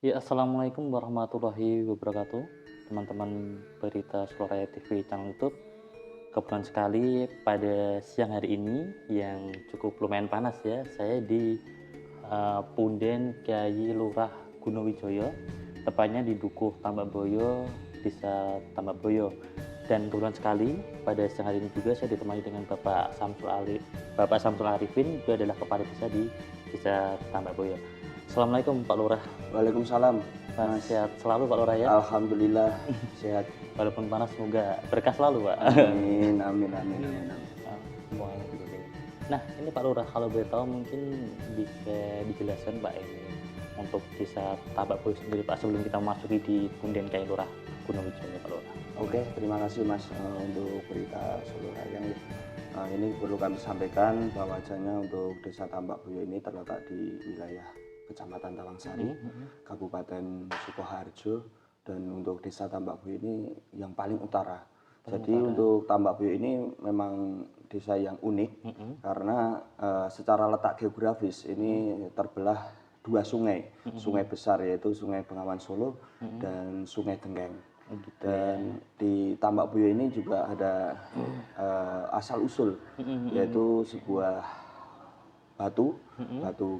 Ya, assalamualaikum warahmatullahi wabarakatuh, teman-teman berita Suara TV channel YouTube. Kebetulan sekali pada siang hari ini yang cukup lumayan panas ya, saya di Punden Kyai Lurah Gunowijoyo, tepatnya di Dukuh Tambakboyo, Desa Tambakboyo. Dan kebetulan sekali pada siang hari ini juga saya ditemani dengan Bapak Samsul Arifin, itu adalah kepala desa di Desa Tambakboyo. Assalamualaikum Pak Lurah. Waalaikumsalam, Mas, Mas. sehat selalu Pak Lurah ya. Alhamdulillah sehat. Walaupun panas semoga berkah selalu Pak. Amin, amin, amin, amin, amin. Semuanya begitu. Nah ini Pak Lurah, kalau boleh tahu mungkin bisa dijelaskan Pak ini untuk desa Tambakboyo sendiri Pak, sebelum kita memasuki di Punden Kyai Lurah Gunowijoyo Pak Lurah. Oke, terima kasih Mas untuk berita seluruh yang ini perlu kami sampaikan bahwasanya untuk Desa Tambakboyo ini terletak di wilayah Kecamatan Tawangsari, Kabupaten Sukoharjo, dan untuk Desa Tambakboyo ini yang paling utara. Jadi untuk Tambakboyo ini memang desa yang unik karena secara letak geografis ini terbelah dua sungai, sungai besar yaitu Sungai Bengawan Solo dan Sungai Dengkeng. Dan di Tambakboyo ini juga ada asal usul yaitu sebuah batu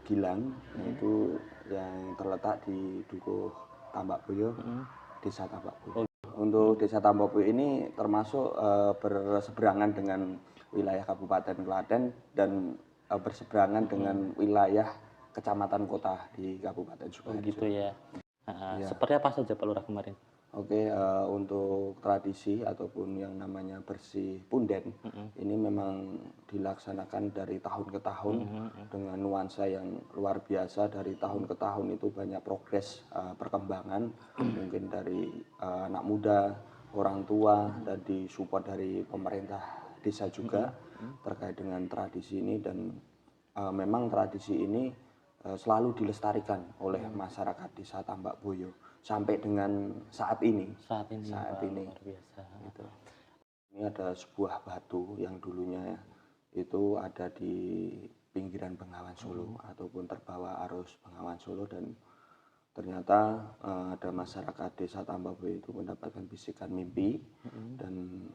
gilang yaitu yang terletak di Dukuh Tambakboyo, Desa Tambakboyo. Untuk Desa Tambakboyo ini termasuk berseberangan dengan wilayah Kabupaten Klaten dan berseberangan dengan wilayah kecamatan kota di Kabupaten Sukoharjo. Gitu ya. Seperti apa saja Pak Lurah kemarin? Oke, untuk tradisi ataupun yang namanya bersih punden ini memang dilaksanakan dari tahun ke tahun dengan nuansa yang luar biasa. Dari tahun ke tahun itu banyak progres perkembangan mungkin dari anak muda, orang tua, dan disupport dari pemerintah desa juga terkait dengan tradisi ini. Dan memang tradisi ini selalu dilestarikan oleh masyarakat Desa Tambakboyo sampai dengan saat ini. Saat ini Luar biasa. gitu. Ini ada sebuah batu yang dulunya itu ada di pinggiran Bengawan Solo ataupun terbawa arus Bengawan Solo, dan ternyata ada masyarakat Desa Tambakboyo itu mendapatkan bisikan mimpi dan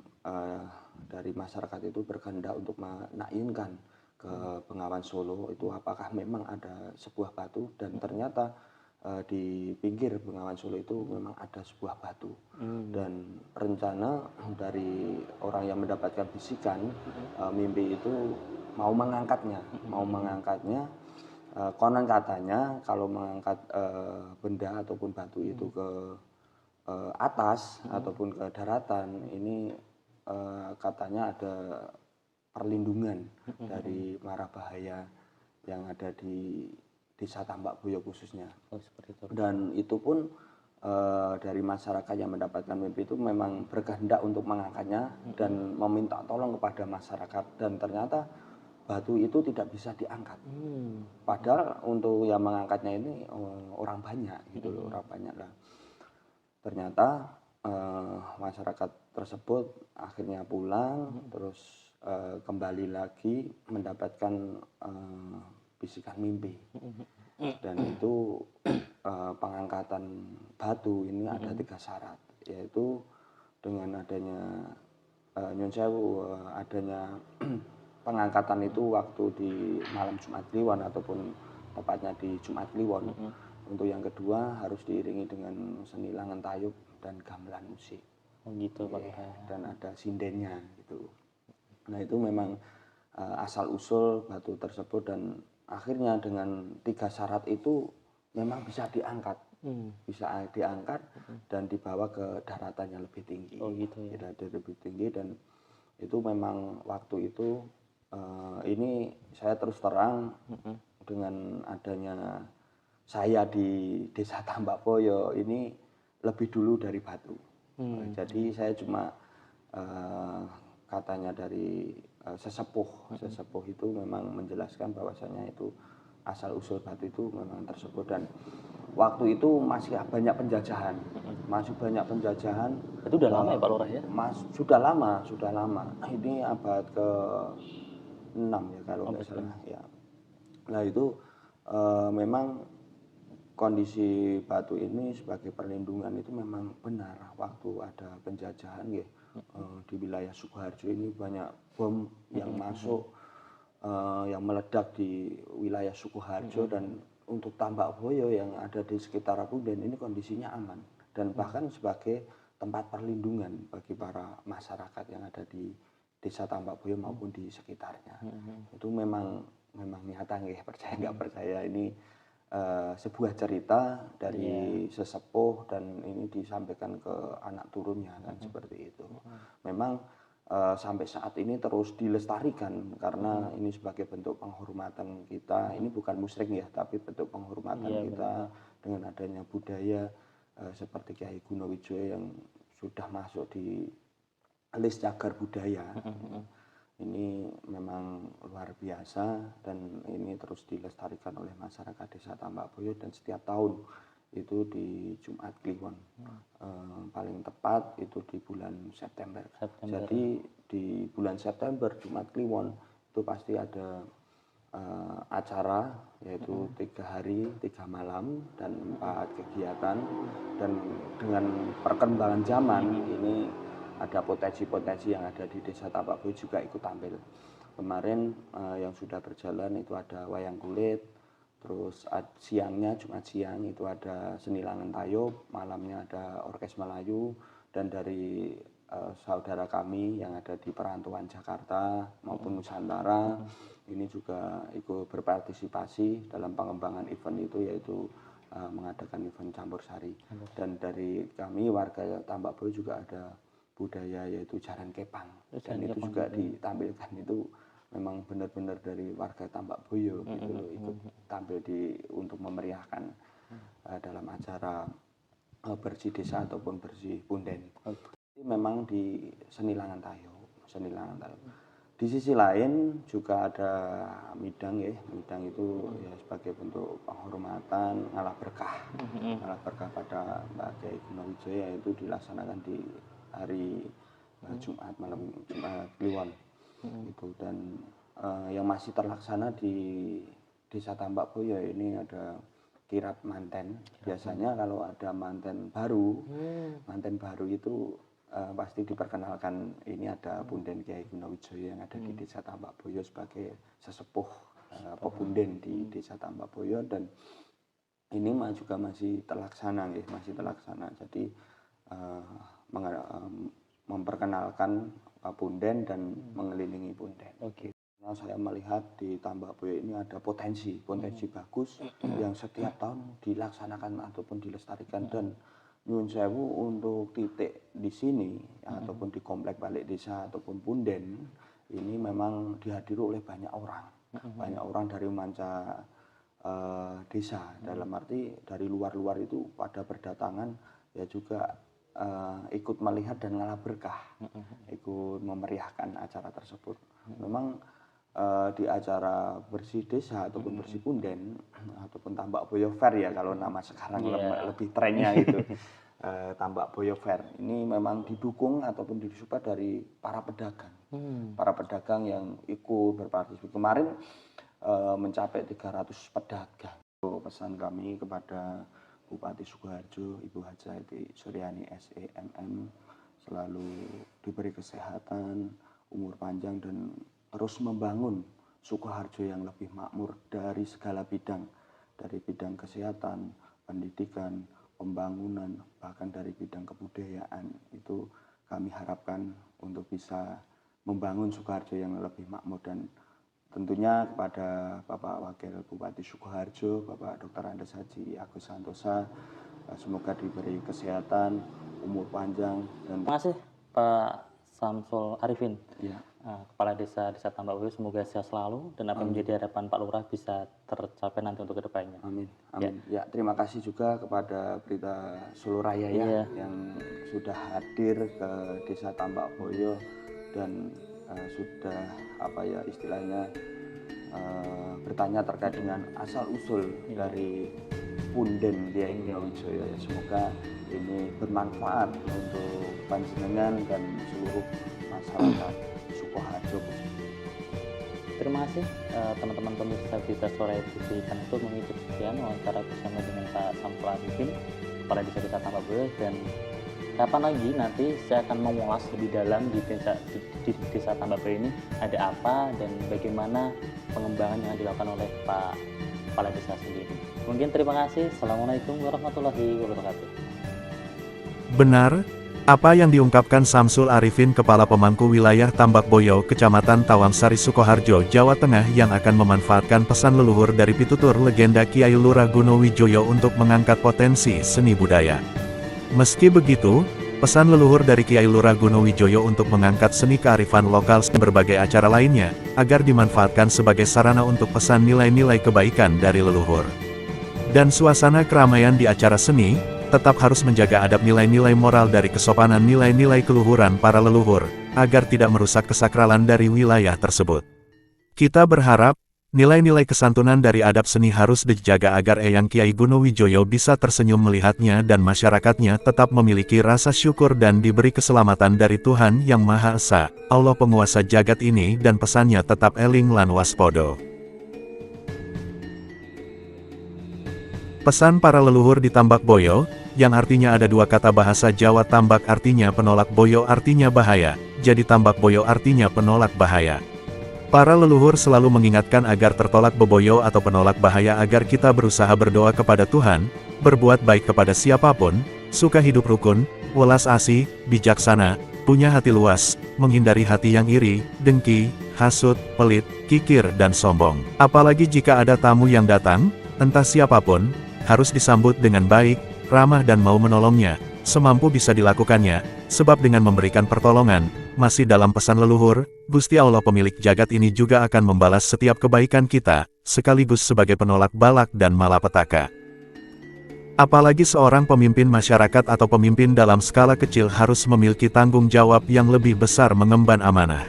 dari masyarakat itu berkehendak untuk menaikkan ke Bengawan Solo itu apakah memang ada sebuah batu, dan ternyata di pinggir Bengawan Solo itu memang ada sebuah batu. Dan rencana dari orang yang mendapatkan bisikan mimpi itu mau mengangkatnya, konon katanya kalau mengangkat benda ataupun batu itu ke atas ataupun ke daratan ini katanya ada perlindungan dari mara bahaya yang ada di Desa Tambakboyo khususnya. Seperti itu. Dan itu pun dari masyarakat yang mendapatkan mimpi itu memang berkehendak untuk mengangkatnya dan meminta tolong kepada masyarakat, dan ternyata batu itu tidak bisa diangkat. Padahal untuk yang mengangkatnya ini orang banyak gitu loh, orang banyak lah. Ternyata masyarakat tersebut akhirnya pulang terus kembali lagi mendapatkan bisikan mimpi. Dan itu pengangkatan batu ini ada 3 syarat, yaitu dengan adanya nyun sewu, adanya pengangkatan itu waktu di malam Jumat Kliwon ataupun tepatnya di Jumat Kliwon. Untuk yang kedua harus diiringi dengan seni langen tayub dan gamelan musik. Gitu Pak. Dan ada sindennya gitu. Nah itu memang asal usul batu tersebut, dan akhirnya dengan 3 syarat itu memang bisa diangkat, dan dibawa ke daratan yang lebih tinggi. Gitu ya. Lebih tinggi. Dan itu memang waktu itu ini saya terus terang dengan adanya saya di Desa Tambakboyo ini lebih dulu dari batu. Jadi saya cuma katanya dari sesepuh itu memang menjelaskan bahwasanya itu asal usul batu itu memang tersebut. Dan waktu itu masih banyak penjajahan, Itu udah lama ya Pak Lurah ya? Sudah lama. Ini abad ke 6 ya kalau nggak salah ya. Nah itu memang kondisi Batu ini sebagai perlindungan itu memang benar. Waktu ada penjajahan ya, di wilayah Sukoharjo ini banyak bom yang masuk, yang meledak di wilayah Sukoharjo, dan untuk Tambak Boyo yang ada di sekitar Punden ini kondisinya aman, dan bahkan sebagai tempat perlindungan bagi para masyarakat yang ada di desa Tambak Boyo maupun di sekitarnya. Itu memang nyata nggih, percaya nggak percaya, ini sebuah cerita dari sesepuh dan ini disampaikan ke anak turunnya kan, seperti itu. Memang sampai saat ini terus dilestarikan karena ini sebagai bentuk penghormatan kita. Ini bukan musyrik ya, tapi bentuk penghormatan kita dengan adanya budaya seperti Kyai Gunowijoyo yang sudah masuk di list cagar budaya. Ini memang luar biasa dan ini terus dilestarikan oleh masyarakat desa Tambak Boyo, dan setiap tahun itu di Jumat Kliwon, paling tepat itu di bulan September. Jadi di bulan September Jumat Kliwon itu pasti ada acara, yaitu 3 hari 3 malam dan 4 kegiatan, dan dengan perkembangan zaman ini ada potensi-potensi yang ada di desa Tambak Boyo juga ikut tampil. Kemarin yang sudah berjalan itu ada wayang kulit, terus siangnya Jumat siang itu ada seni langen tayub, malamnya ada orkes Melayu, dan dari saudara kami yang ada di perantauan Jakarta maupun Nusantara ini juga ikut berpartisipasi dalam pengembangan event itu, yaitu mengadakan event campur sari. Dan dari kami warga Tambak Boyo juga ada budaya yaitu jaran kepang, dan itu juga ditampilkan. Itu memang benar-benar dari warga Tambak Boyo gitu loh, ikut tampil untuk memeriahkan dalam acara bersih desa ataupun bersih Punden. Memang di seni langan tayub. Di sisi lain juga ada midang ya. Midang itu ya sebagai bentuk penghormatan ngalah berkah. Ngalah berkah pada Mbak Kyai Gunowijoyo, yaitu dilaksanakan di hari Jumat malam, Jumat Kliwon itu. Dan yang masih terlaksana di desa Tambak Boyo ini ada kirap manten. Biasanya kalau ada manten baru itu pasti diperkenalkan, ini ada Punden Kyai Gunowijoyo yang ada di desa Tambak Boyo sebagai sesepuh pepunden di desa Tambak Boyo, dan ini juga masih terlaksana. Jadi memperkenalkan Punden dan mengelilingi Punden. Nah, saya melihat di Tambak Boyo ini ada potensi bagus yang setiap tahun dilaksanakan ataupun dilestarikan. Dan nyuwun sewu untuk titik di sini ataupun di komplek balik desa ataupun Punden ini memang dihadiri oleh banyak orang dari manca desa, dalam arti dari luar itu pada berdatangan ya juga ikut melihat dan ngalah berkah, ikut memeriahkan acara tersebut. Memang di acara bersih desa ataupun bersih Punden ataupun Tambak Boyo Fair ya kalau nama sekarang lebih trennya itu, Tambak Boyo Fair ini memang didukung ataupun disupport dari para pedagang yang ikut berpartisipasi. Kemarin mencapai 300 pedagang. Pesan kami kepada Bupati Sukoharjo, Ibu Hajati Suryani SEMM, selalu diberi kesehatan, umur panjang, dan terus membangun Sukoharjo yang lebih makmur dari segala bidang, dari bidang kesehatan, pendidikan, pembangunan, bahkan dari bidang kebudayaan. Itu kami harapkan untuk bisa membangun Sukoharjo yang lebih makmur. Dan tentunya kepada Bapak Wakil Bupati Sukoharjo, Bapak Dr. Andes Haji Agus Santosa, semoga diberi kesehatan, umur panjang, dan Terima kasih Pak Samsul Arifin, ya, Kepala Desa Tambak Boyo. Semoga sehat selalu dan apa yang menjadi harapan Pak Lurah bisa tercapai nanti untuk kedepannya. Amin. Ya, terima kasih juga kepada Berita Solo Raya yang sudah hadir ke Desa Tambak Boyo dan sudah istilahnya bertanya terkait dengan asal usul dari Punden Kyai Gunowijoyo. Ya, semoga ini bermanfaat untuk panjenengan dan seluruh masyarakat Sukoharjo. terima kasih teman-teman pemirsa berita Suara TV Channel YouTube, mengikuti sekian wawancara bersama dengan Pak Samsul Arifin, Kepala Desa Tambak Boyo, dan kapan lagi nanti saya akan mengulas lebih dalam di desa Tambak Boyo ini ada apa dan bagaimana pengembangan yang dilakukan oleh Pak Kepala Desa sendiri. Mungkin terima kasih. Assalamualaikum warahmatullahi wabarakatuh. Benar, apa yang diungkapkan Samsul Arifin, Kepala Pemangku Wilayah Tambak Boyo, Kecamatan Tawangsari, Sukoharjo, Jawa Tengah, yang akan memanfaatkan pesan leluhur dari pitutur legenda Kiai Lurah Gunowijoyo untuk mengangkat potensi seni budaya. Meski begitu, pesan leluhur dari Kiai Lurah Gunowijoyo untuk mengangkat seni kearifan lokal dan berbagai acara lainnya, agar dimanfaatkan sebagai sarana untuk pesan nilai-nilai kebaikan dari leluhur. Dan suasana keramaian di acara seni, tetap harus menjaga adab nilai-nilai moral dari kesopanan nilai-nilai keluhuran para leluhur, agar tidak merusak kesakralan dari wilayah tersebut. Kita berharap, nilai-nilai kesantunan dari adab seni harus dijaga agar Eyang Kiai Gunowijoyo bisa tersenyum melihatnya dan masyarakatnya tetap memiliki rasa syukur dan diberi keselamatan dari Tuhan Yang Maha Esa, Allah penguasa jagat ini, dan pesannya tetap eling lan waspodo. Pesan para leluhur di Tambak Boyo, yang artinya ada dua kata bahasa Jawa, tambak artinya penolak, boyo artinya bahaya, jadi Tambak Boyo artinya penolak bahaya. Para leluhur selalu mengingatkan agar tertolak beboyo atau penolak bahaya, agar kita berusaha berdoa kepada Tuhan, berbuat baik kepada siapapun, suka hidup rukun, welas asih, bijaksana, punya hati luas, menghindari hati yang iri, dengki, hasut, pelit, kikir dan sombong. Apalagi jika ada tamu yang datang, entah siapapun, harus disambut dengan baik, ramah dan mau menolongnya, semampu bisa dilakukannya, sebab dengan memberikan pertolongan, masih dalam pesan leluhur, Gusti Allah pemilik jagat ini juga akan membalas setiap kebaikan kita, sekaligus sebagai penolak balak dan malapetaka. Apalagi seorang pemimpin masyarakat atau pemimpin dalam skala kecil harus memiliki tanggung jawab yang lebih besar mengemban amanah.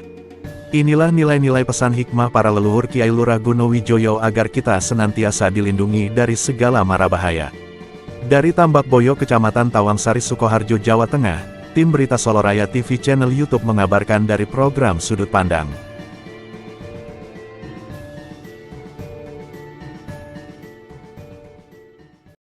Inilah nilai-nilai pesan hikmah para leluhur Kiai Lurah Gunowijoyo agar kita senantiasa dilindungi dari segala mara bahaya. Dari Tambak Boyo, Kecamatan Tawangsari, Sukoharjo, Jawa Tengah, tim berita Soloraya TV Channel YouTube mengabarkan dari program Sudut Pandang.